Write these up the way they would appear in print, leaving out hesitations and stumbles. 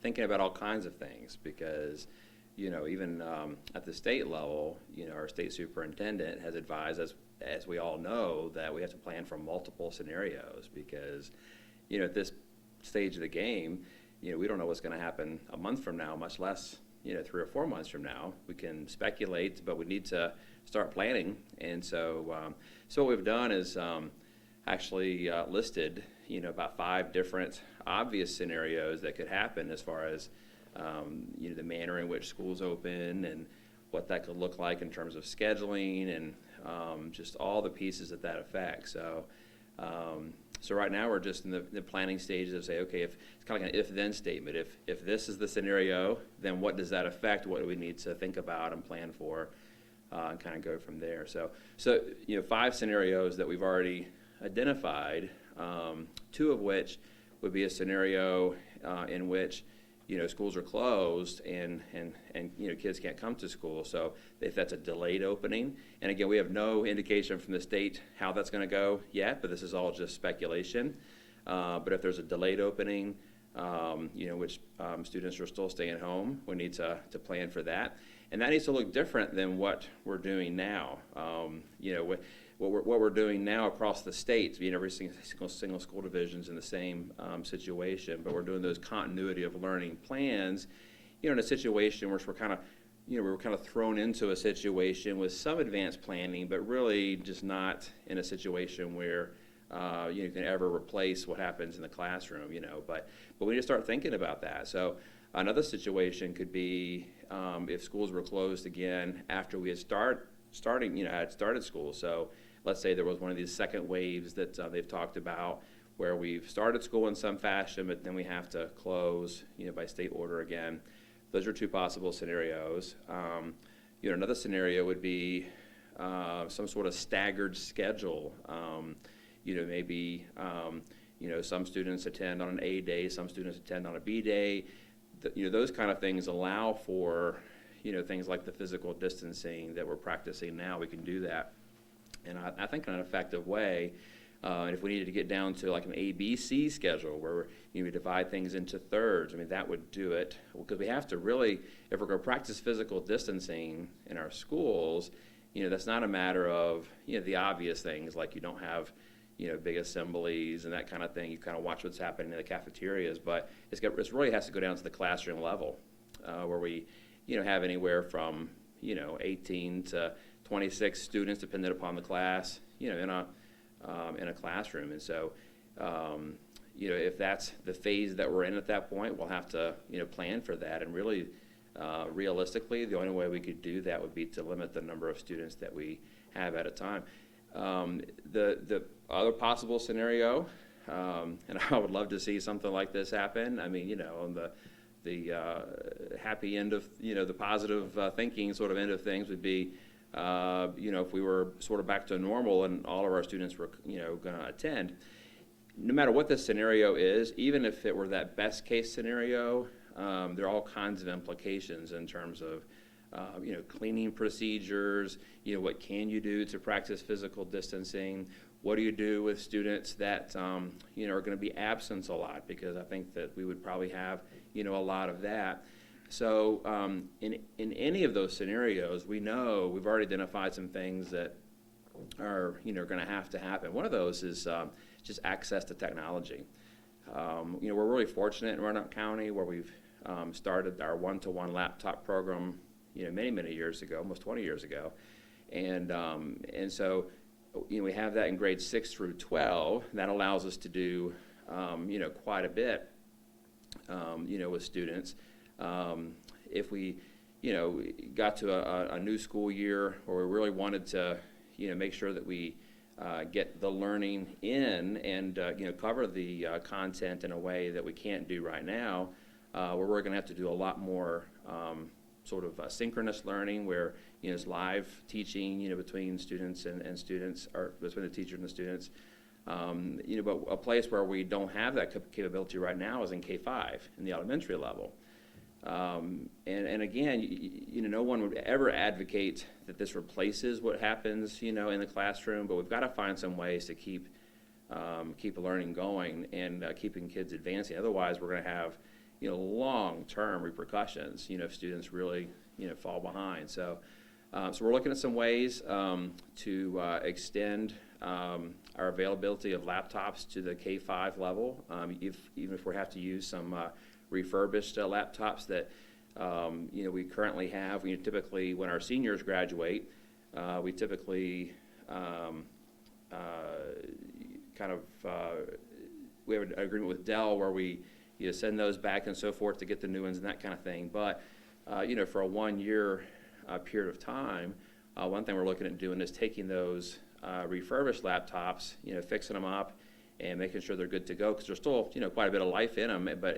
thinking about all kinds of things because, even at the state level, our state superintendent has advised us, as we all know, that we have to plan for multiple scenarios because, at this stage of the game, we don't know what's going to happen a month from now, much less, 3 or 4 months from now. We can speculate, but we need to start planning. And so what we've done is actually listed, about 5 different obvious scenarios that could happen as far as, the manner in which schools open and what that could look like in terms of scheduling and just all the pieces that affects. So right now we're just in the planning stages of say, okay, if it's kind of like an if-then statement. If this is the scenario, then what does that affect? What do we need to think about and plan for, and kind of go from there. So 5 scenarios that we've already identified. 2 of which would be a scenario in which schools are closed and kids can't come to school. So if that's a delayed opening, and again, we have no indication from the state how that's going to go yet, but this is all just speculation. But if there's a delayed opening, which students are still staying home, we need to plan for that, and that needs to look different than what we're doing now. What we're doing now across the state, every single school division's in the same situation, but we're doing those continuity of learning plans, in a situation where we're kind of, we were kind of thrown into a situation with some advanced planning, but really just not in a situation where you can ever replace what happens in the classroom, But we need to start thinking about that. So another situation could be if schools were closed again after we had started school. So let's say there was one of these second waves that they've talked about where we've started school in some fashion, but then we have to close, by state order again. Those are 2 possible scenarios. Another scenario would be some sort of staggered schedule. Maybe some students attend on an A day, some students attend on a B day. Those kind of things allow for, things like the physical distancing that we're practicing now. We can do that, and I think in an effective way. And if we needed to get down to like an ABC schedule where we divide things into thirds, that would do it. Because we have to really, if we're going to practice physical distancing in our schools, that's not a matter of, the obvious things like you don't have, big assemblies and that kind of thing. You kind of watch what's happening in the cafeterias, but it really has to go down to the classroom level where we, have anywhere from, 18 to 26 students, depending upon the class, in a classroom. And so, if that's the phase that we're in at that point, we'll have to, plan for that. And really, realistically, the only way we could do that would be to limit the number of students that we have at a time. The other possible scenario, and I would love to see something like this happen. On the happy end of, the positive thinking sort of end of things would be, if we were sort of back to normal and all of our students were, going to attend. No matter what the scenario is, even if it were that best case scenario, there are all kinds of implications in terms of, cleaning procedures, what can you do to practice physical distancing? What do you do with students that, are going to be absent a lot? Because I think that we would probably have, a lot of that. So in any of those scenarios, we know we've already identified some things that are, going to have to happen. One of those is just access to technology. We're really fortunate in Roanoke County where we've started our one-to-one laptop program, many years ago, almost 20 years ago. And so, we have that in grades 6 through 12. That allows us to do, quite a bit, with students. If we, got to a new school year where we really wanted to, make sure that we get the learning in and, cover the content in a way that we can't do right now, where we're going to have to do a lot more sort of synchronous learning where, it's live teaching, between students and students, or between the teacher and the students. But a place where we don't have that capability right now is in K-5, in the elementary level. And again, no one would ever advocate that this replaces what happens, in the classroom, but we've got to find some ways to keep learning going and keeping kids advancing. Otherwise, we're going to have, long-term repercussions, if students really, fall behind. So we're looking at some ways to extend our availability of laptops to the K-5 level, even if we have to use some refurbished laptops that we currently have. Typically, when our seniors graduate, we typically we have an agreement with Dell where we send those back and so forth to get the new ones and that kind of thing. But for a 1-year period of time, one thing we're looking at doing is taking those refurbished laptops, fixing them up and making sure they're good to go, because there's still quite a bit of life in them. But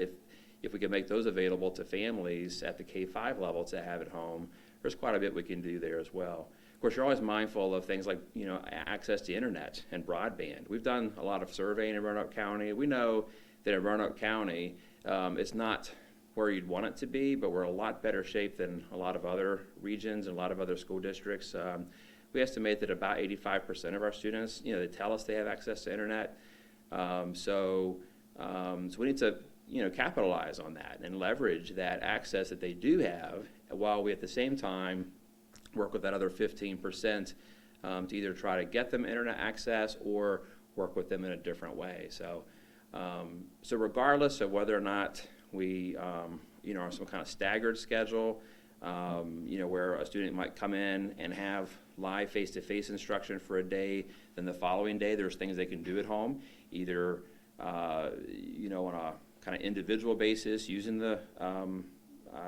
if we can make those available to families at the K-5 level to have at home, there's quite a bit we can do there as well. Of course, you're always mindful of things like access to internet and broadband. We've done a lot of surveying in Roanoke County. We know that in Roanoke County, it's not where you'd want it to be, but we're a lot better shape than a lot of other regions and a lot of other school districts. We estimate that about 85% of our students, they tell us they have access to internet. So we need to, capitalize on that and leverage that access that they do have, while we at the same time work with that other 15% to either try to get them internet access or work with them in a different way. So regardless of whether or not we, are some kind of staggered schedule, where a student might come in and have live face-to-face instruction for a day, then the following day there's things they can do at home, either, on a kind of individual basis using the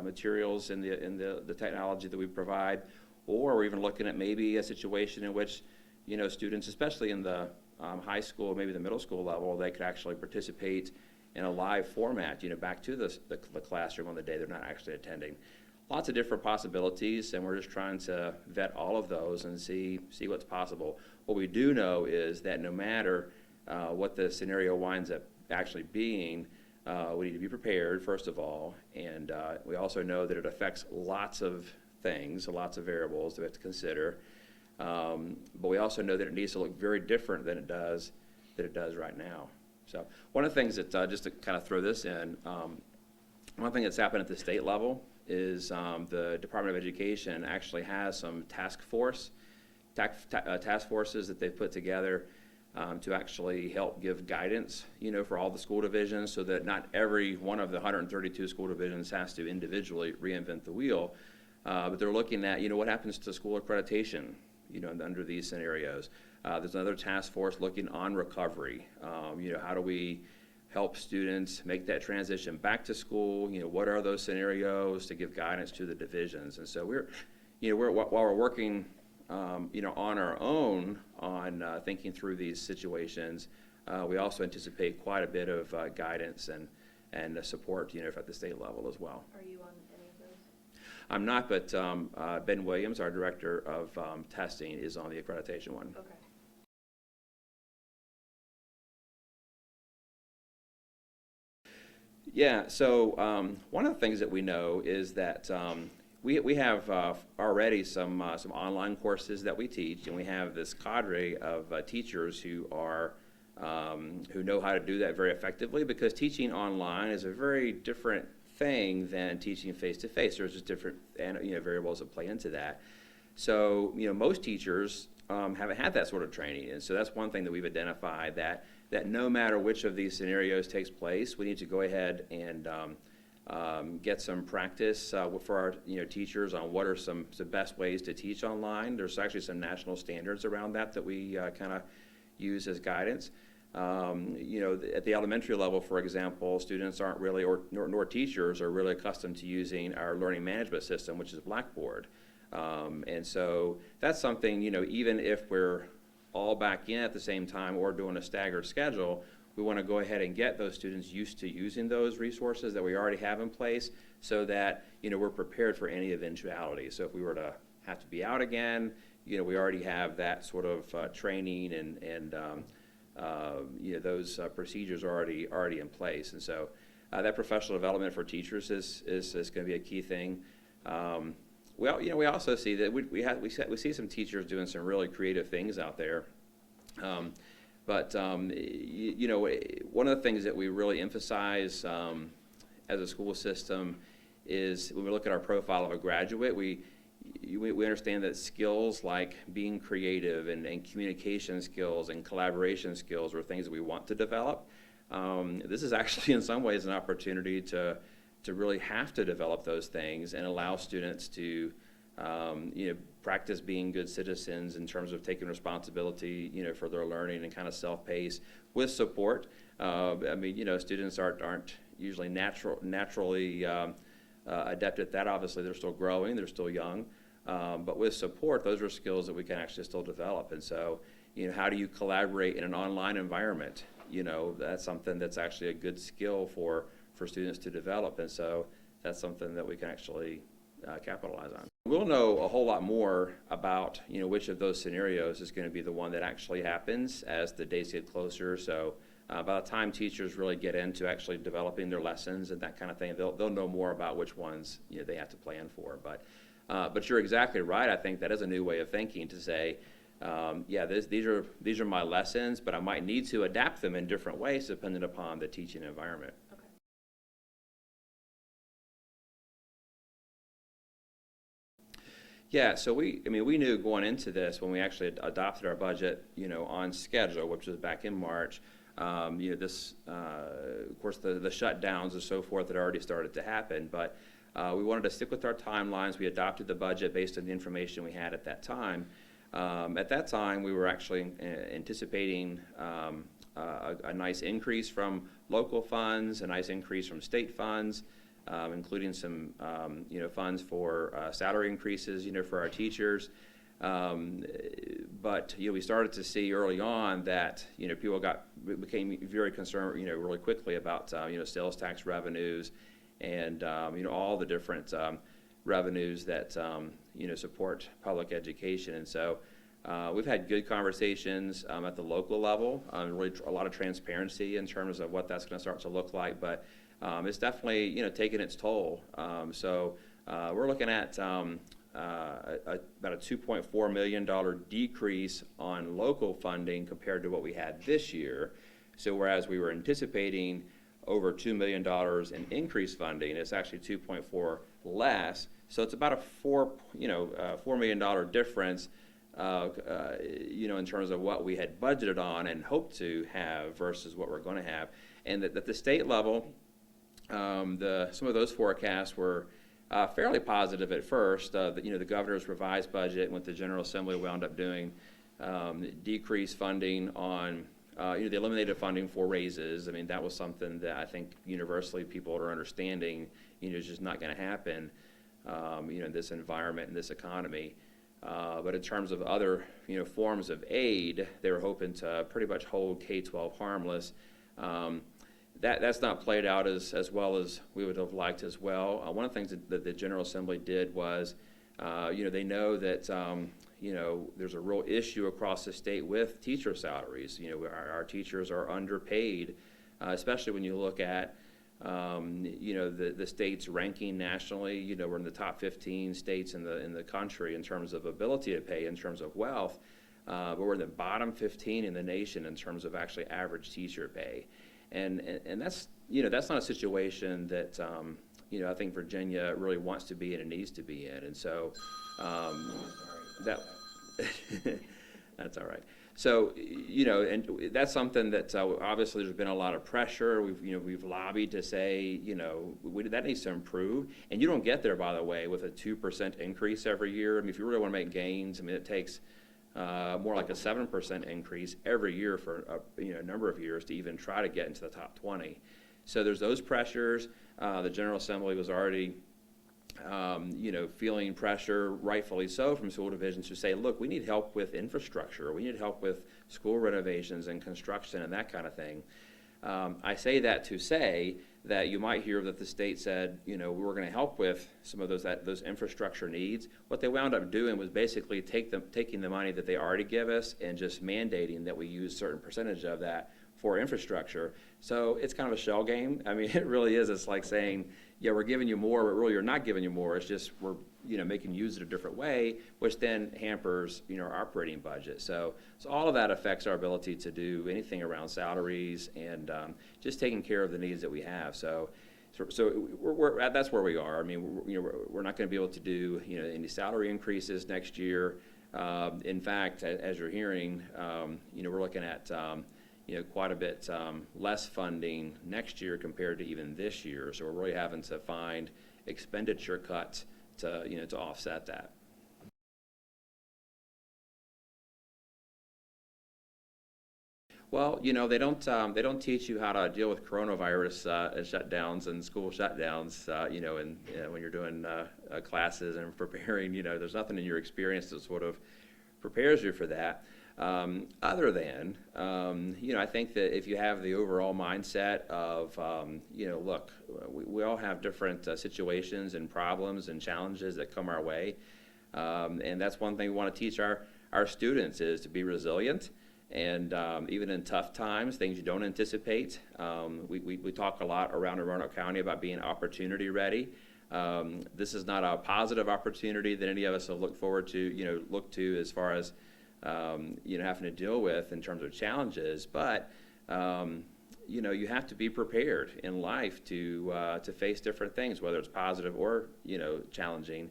materials and the technology that we provide, or we're even looking at maybe a situation in which, students, especially in the high school, maybe the middle school level, they could actually participate in a live format, back to the classroom on the day they're not actually attending. Lots of different possibilities, and we're just trying to vet all of those and see what's possible. What we do know is that no matter what the scenario winds up actually being, we need to be prepared, first of all, and we also know that it affects lots of things, lots of variables that we have to consider. But we also know that it needs to look very different than it does right now. So one of the things that, just to kind of throw this in, one thing that's happened at the state level is the Department of Education actually has some task forces that they've put together to actually help give guidance, for all the school divisions, so that not every one of the 132 school divisions has to individually reinvent the wheel. But they're looking at, what happens to school accreditation, under these scenarios. There's another task force looking on recovery. How do we help students make that transition back to school? What are those scenarios to give guidance to the divisions? And so while we're working, on our own on thinking through these situations, we also anticipate quite a bit of guidance and support, at the state level as well. Are you on any of those? I'm not, but Ben Williams, our director of testing, is on the accreditation one. Okay. Yeah, so one of the things that we know is that we have already some online courses that we teach, and we have this cadre of teachers who know how to do that very effectively, because teaching online is a very different thing than teaching face-to-face. There's just different variables that play into that. So most teachers haven't had that sort of training, and so that's one thing that we've identified, that no matter which of these scenarios takes place, we need to go ahead and get some practice for our teachers on what are some best ways to teach online. There's actually some national standards around that we kind of use as guidance. At the elementary level, for example, students aren't really, nor teachers are really accustomed to using our learning management system, which is Blackboard. And so that's something, even if we're all back in at the same time or doing a staggered schedule, we want to go ahead and get those students used to using those resources that we already have in place, so that we're prepared for any eventuality. So if we were to have to be out again, we already have that sort of training and those procedures are already in place. And so that professional development for teachers is going to be a key thing. We also see that we see some teachers doing some really creative things out there. But one of the things that we really emphasize as a school system is when we look at our profile of a graduate, we understand that skills like being creative and communication skills and collaboration skills are things that we want to develop. This is actually in some ways an opportunity to really have to develop those things and allow students to practice being good citizens in terms of taking responsibility, for their learning and kind of self-pace with support. Students aren't usually naturally adept at that. Obviously, they're still growing, they're still young, but with support, those are skills that we can actually still develop. And so, how do you collaborate in an online environment? That's something that's actually a good skill for students to develop, and so that's something that we can actually capitalize on. We'll know a whole lot more about which of those scenarios is going to be the one that actually happens as the days get closer. So by the time teachers really get into actually developing their lessons and that kind of thing, they'll know more about which ones they have to plan for. But you're exactly right. I think that is a new way of thinking to say, these are my lessons, but I might need to adapt them in different ways depending upon the teaching environment. Yeah, so we knew going into this when we actually adopted our budget, on schedule, which was back in March. Of course, the shutdowns and so forth had already started to happen, but we wanted to stick with our timelines. We adopted the budget based on the information we had at that time. At that time, we were actually anticipating a nice increase from local funds, a nice increase from state funds, including some funds for salary increases for our teachers. But we started to see early on that people became very concerned really quickly about sales tax revenues and all the different revenues that support public education. And so we've had good conversations at the local level, really a lot of transparency in terms of what that's going to start to look like, but it's definitely taking its toll. So we're looking at about a $2.4 million decrease on local funding compared to what we had this year. So whereas we were anticipating over $2 million in increased funding, it's actually 2.4 less. So it's about a $4 million difference, in terms of what we had budgeted on and hoped to have versus what we're going to have. And at the state level, some of those forecasts were fairly positive at first. The governor's revised budget and what the General Assembly wound up doing decreased funding on the eliminated funding for raises. That was something that I think universally people are understanding is just not going to happen in this environment and this economy. But in terms of other forms of aid, they were hoping to pretty much hold K-12 harmless. That's not played out as well as we would have liked as well. One of the things that the General Assembly did was, they know that there's a real issue across the state with teacher salaries. Our teachers are underpaid, especially when you look at the state's ranking nationally. We're in the top 15 states in the country in terms of ability to pay, in terms of wealth, but we're in the bottom 15 in the nation in terms of actually average teacher pay. And that's not a situation that I think Virginia really wants to be in and needs to be in. And so that's all right. So and that's something that obviously there's been a lot of pressure. We've lobbied to say that needs to improve. And you don't get there, by the way, with a 2% increase every year. If you really want to make gains, it takes more like a 7% increase every year for a number of years to even try to get into the top 20. So there's those pressures. The General Assembly was already feeling pressure, rightfully so, from school divisions to say, look, we need help with infrastructure. We need help with school renovations and construction and that kind of thing. I say that to say that you might hear that the state said, we're going to help with some of those infrastructure needs. What they wound up doing was basically taking the money that they already give us and just mandating that we use a certain percentage of that for infrastructure. So it's kind of a shell game. It really is. It's like saying, yeah, we're giving you more, but really you're not giving you more. It's just we're making you use it a different way, which then hampers our operating budget. So all of that affects our ability to do anything around salaries and just taking care of the needs that we have. So that's where we are. I mean, we're not going to be able to do, any salary increases next year. In fact, as you're hearing, we're looking at, quite a bit less funding next year compared to even this year. So we're really having to find expenditure cuts to offset that. Well, they don't teach you how to deal with coronavirus shutdowns and school shutdowns, when you're doing classes and preparing. There's nothing in your experience that sort of prepares you for that. Other than, I think that if you have the overall mindset of, look, we all have different situations and problems and challenges that come our way, and that's one thing we want to teach our students is to be resilient. And even in tough times, things you don't anticipate, we talk a lot around Roanoke County about being opportunity ready. This is not a positive opportunity that any of us have looked forward to, look to as far as, having to deal with in terms of challenges. But, you have to be prepared in life to face different things, whether it's positive or, challenging.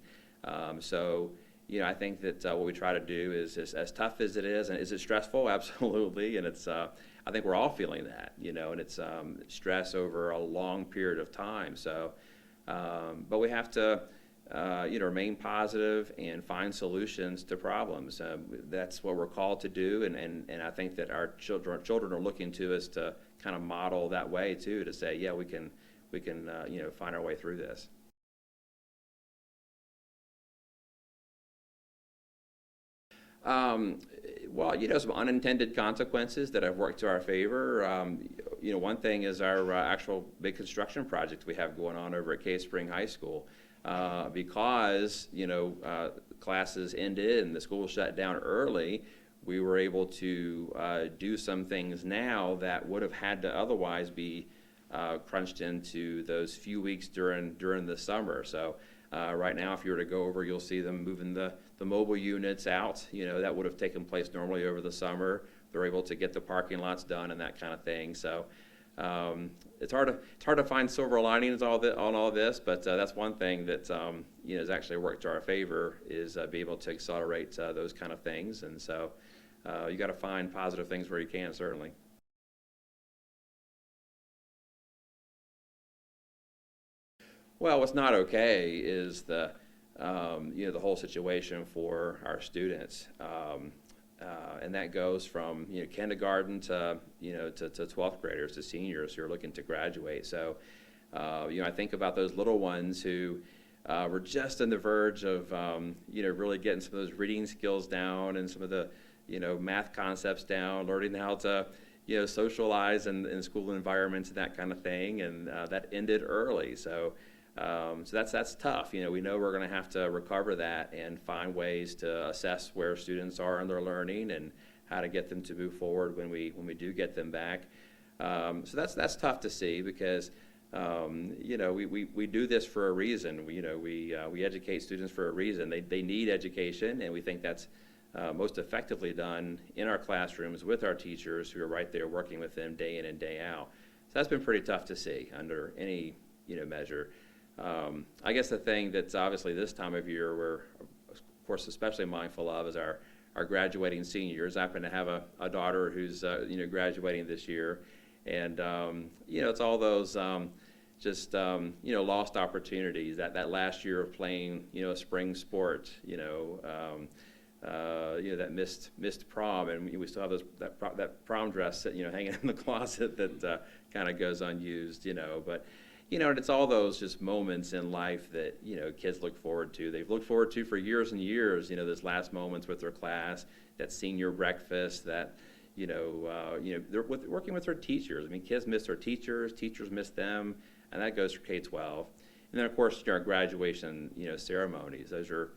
I think that what we try to do is as tough as it is, and is it stressful? Absolutely, and it's I think we're all feeling that, and it's stress over a long period of time. So, but we have to, remain positive and find solutions to problems. That's what we're called to do, and I think that our children are looking to us to kind of model that way too, to say, yeah, we can find our way through this. Well, some unintended consequences that have worked to our favor. One thing is our actual big construction project we have going on over at Cave Spring High School. Because, classes ended and the school shut down early, we were able to do some things now that would have had to otherwise be crunched into those few weeks during the summer. So right now, if you were to go over, you'll see them moving the mobile units out. That would have taken place normally over the summer. They're able to get the parking lots done and that kind of thing. So it's hard to find silver linings on all this, but that's one thing that has actually worked to our favor is be able to accelerate those kind of things. And so you got to find positive things where you can, certainly. Well, what's not okay is the whole situation for our students, and that goes from kindergarten to to 12th graders to seniors who are looking to graduate. So, I think about those little ones who were just on the verge of really getting some of those reading skills down and some of the math concepts down, learning how to socialize in school environments and that kind of thing, and that ended early. So that's tough. We know we're going to have to recover that and find ways to assess where students are in their learning and how to get them to move forward when we do get them back. So that's tough to see because we do this for a reason. We educate students for a reason. They need education, and we think that's most effectively done in our classrooms with our teachers who are right there working with them day in and day out. So that's been pretty tough to see under any measure. I guess the thing that's obviously this time of year we're, of course, especially mindful of is our graduating seniors. I happen to have a daughter who's graduating this year, and it's all those lost opportunities. That last year of playing a spring sport, that missed prom, and we still have that prom dress hanging in the closet that kind of goes unused, but. And it's all those just moments in life that, kids look forward to. They've looked forward to for years and years, those last moments with their class, that senior breakfast, that, they're working with their teachers. I mean, kids miss their teachers miss them, and that goes for K-12. And then, of course, our graduation, ceremonies. Those are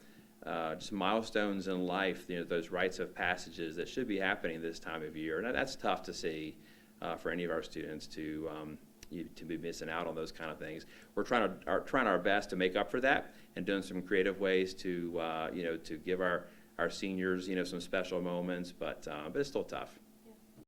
just milestones in life, those rites of passages that should be happening this time of year. And that's tough to see for any of our students to be missing out on those kind of things. We're trying our best to make up for that and doing some creative ways to to give our seniors some special moments, but it's still tough.